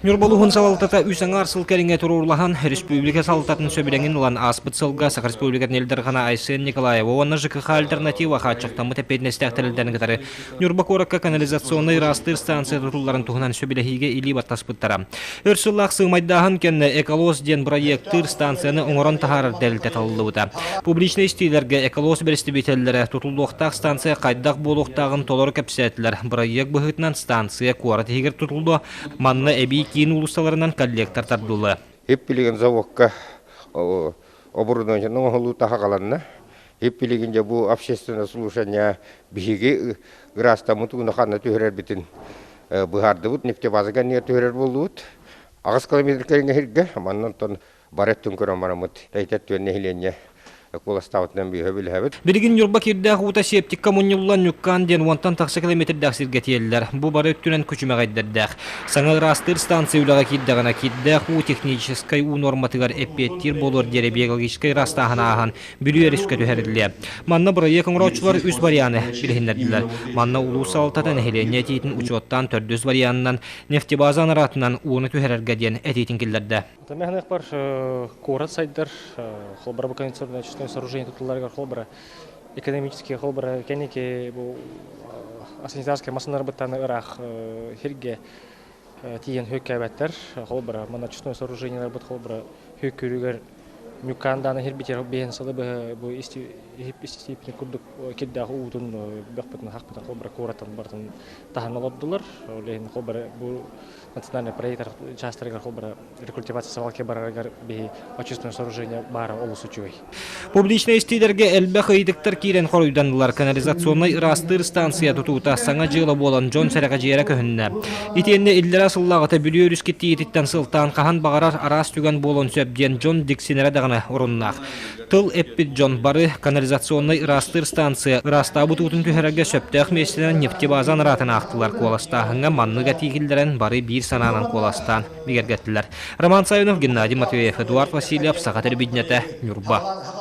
НьУРБА салалтата үсаңар сыл кэриҥэ туруулаһан өрөспүүбүлүкэ салалтатын сөбүлэңин улан аспыт сылга Сахар Республикатын элдерхана Айсен Николаева уонна ЖКХ-Альтернатива хачактаммыт эппеднестяхтарылдан кытары НьУРБА Канализационнай-ыраастыыр станция тутулларын туһунан сөбүлэһиге илии баттаспыттара. Өрсыллаах сыымайдааһын кэнне эколос диэн бырайыагтыыр станцияны оҥорон тахарар дэлилте таллыбыта. Публичнай истиилэргэ эколос берестибителлери Тутуллуохтаах станция кайдах олохттохторон толор кэпсээтлер бырайыаг быһытынан станция куоратыгар Тутуллуо манна эби кийин улусталарынан коллектор тардыллар. Билигин заводка оборудованиенің олохттохторо каланна. Билигин же бу общественное слушание биһиги ыраастаммыт унаханна төһөрөр битин быьаардылар нефтебазага не төһөрөр болдут. Агыс километр кэриҥэ хирге маннан тон бареттун көрөмарамыт тайтат нэьилиэгин Билигин НьУРБА кирдэх ута септик коммунилулан нүккан ден уантан тақсы километрдах сиргетиеллер. Бу бары өттүнен күчүмэгайдердах. Саңа ыраастыыр станция үлага кирдагана кирдэх у технической у норматыгар эппеттир болор дере биологической ырастаханаахан билиьерүскө төһөрүлле. Манна бырайыак оңорочулар үс варианы билиьиннэрдилэр. Манна улуу салалтата нэьилиэгин этиитин учоттан төрдөс варианынан нефтебазан аратынан уunu төһөрөргө диэн этиитин киллэрдэ. Тамехнах бар куорат сайдар холбара баканцорна сооружение Тутуллуохтаах холбара экономические холбара кенеке бу санитарская машина работаны ырах хирге тиен хөккәбәттер холбара мана чистое сооружение работ холбара хөккүрүгөр нүкканданы хирбитер бен салы бу истипне курдук киддагы уутун бакпытын хакпытын холбара куораттан бартын таханалабдылар олен холбара бу национальный проект частыргар холбара рекультивация савалке бараргар би очистное сооружение бара олусучуй. Публичнай истиилэргэ элбэ хыйдыктар киирен хоруйдандылар Канализационнай-ыраастыыр станция тутуута саңа жылы болан жон сарага жиэре көһүннэ. Итиэннэ иллера сыллагыта бүлүөрүскэ тиититтен сылтаан кахан багарар араас түгөн болон сөбден жон диксинере дагана уруннаах. Тыл эппит жон бары Канализационнай-ыраастыыр станция ыраастаабыт утун түһэрэггэ сөптөөх местенен нефтебазан аратына ахтылар куоластаахыңа манныга тиигилдерен бары бир сананан куоластаан бигергеттилер. Роман Савинов, Геннадий Матвеев, Эдуард Васильев, Сахар Телевидение, НьУРБА.